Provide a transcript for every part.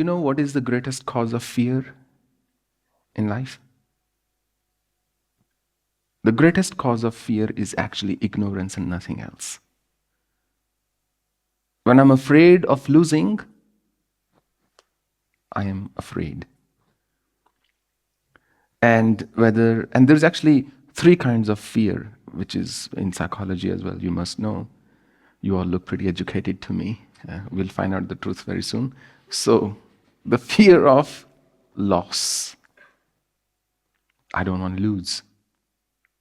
you know what is the greatest cause of fear in life? The greatest cause of fear is actually ignorance and nothing else. When I'm afraid of losing, I am afraid. And there's actually 3 kinds of fear, which is in psychology as well, you must know. You all look pretty educated to me. We'll find out the truth very soon. So, the fear of loss. I don't want to lose.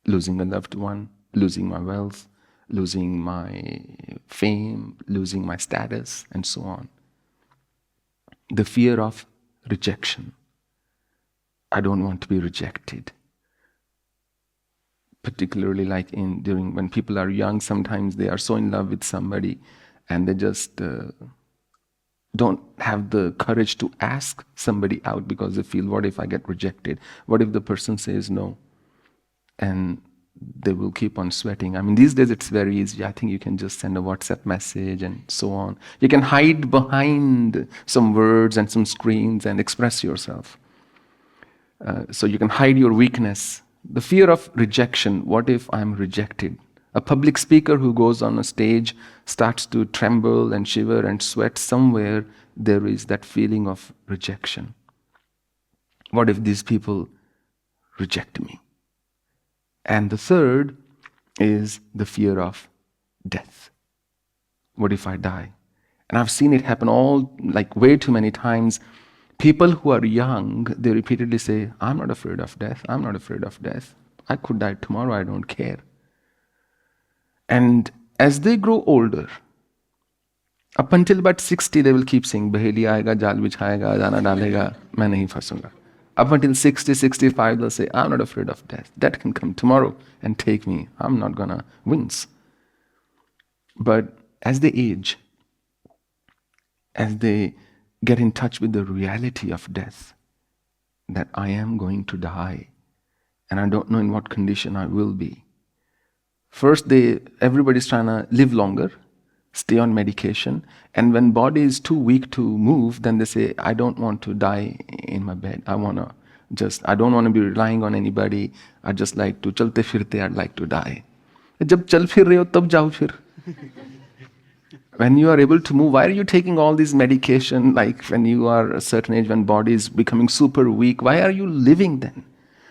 Losing a loved one, losing my wealth, losing my fame, losing my status, and so on. The fear of rejection. I don't want to be rejected. Particularly like during when people are young, sometimes they are so in love with somebody and they just don't have the courage to ask somebody out because they feel, what if I get rejected? What if the person says no? And they will keep on sweating. I mean, these days it's very easy. I think you can just send a WhatsApp message and so on. You can hide behind some words and some screens and express yourself. So you can hide your weakness. The fear of rejection. What if I'm rejected? A public speaker who goes on a stage starts to tremble and shiver and sweat. Somewhere there is that feeling of rejection. What if these people reject me? And the third is the fear of death. What if I die? And I've seen it happen way too many times. People who are young, they repeatedly say, I'm not afraid of death, I'm not afraid of death. I could die tomorrow, I don't care. And as they grow older, up until about 60, they will keep saying, Baheli aayega, jal bichhayega, jana dalega, main nahi fasunga. Up until 60, 65, they'll say, I'm not afraid of death. Death can come tomorrow and take me. I'm not gonna wince. But as they age, as they get in touch with the reality of death, that I am going to die, and I don't know in what condition I will be. First, everybody's trying to live longer, stay on medication, and when body is too weak to move, then they say, I don't want to die in my bed. I don't want to be relying on anybody. I just like to, chalte firte, I'd like to die. Jab chal phir rahe ho, tab jao phir. When you are able to move, why are you taking all this medication, like when you are a certain age, when body is becoming super weak? Why are you living then?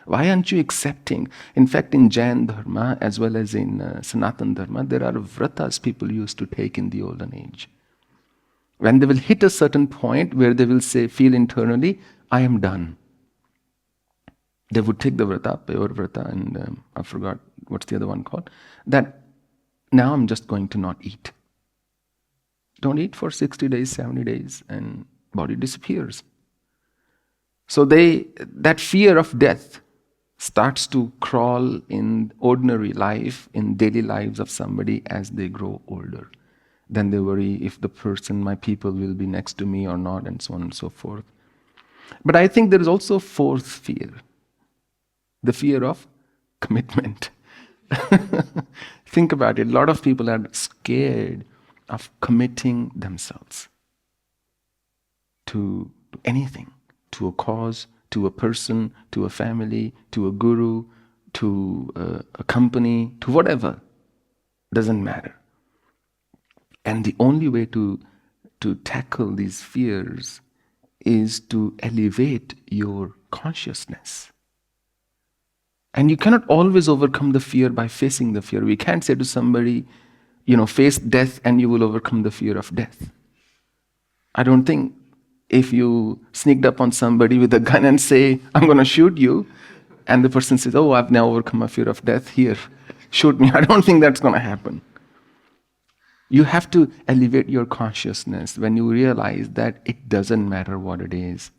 Why aren't you accepting? In fact, in Jain Dharma, as well as in Sanatan Dharma, there are vratas people used to take in the olden age. When they will hit a certain point where they will feel internally, I am done. They would take the vrata, pure vrata, and I forgot what's the other one called, that now I'm just going to not eat. Don't eat for 60 days, 70 days, and body disappears. So that fear of death starts to crawl in ordinary life, in daily lives of somebody as they grow older. Then they worry if the person, my people, will be next to me or not, and so on and so forth. But I think there is also a fourth fear, the fear of commitment. Think about it. A lot of people are scared of committing themselves to anything, to a cause, to a person, to a family, to a guru, to a company, to whatever. Doesn't matter. And the only way to tackle these fears is to elevate your consciousness. And you cannot always overcome the fear by facing the fear. We can't say to somebody, face death and you will overcome the fear of death. I don't think if you sneaked up on somebody with a gun and say, I'm going to shoot you, and the person says, oh, I've now overcome a fear of death, here, shoot me. I don't think that's going to happen. You have to elevate your consciousness when you realize that it doesn't matter what it is.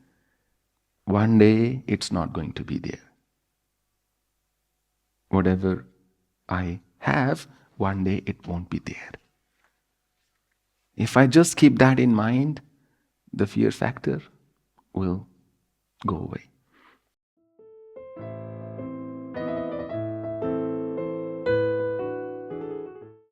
One day, it's not going to be there. Whatever I have, one day it won't be there. If I just keep that in mind, the fear factor will go away.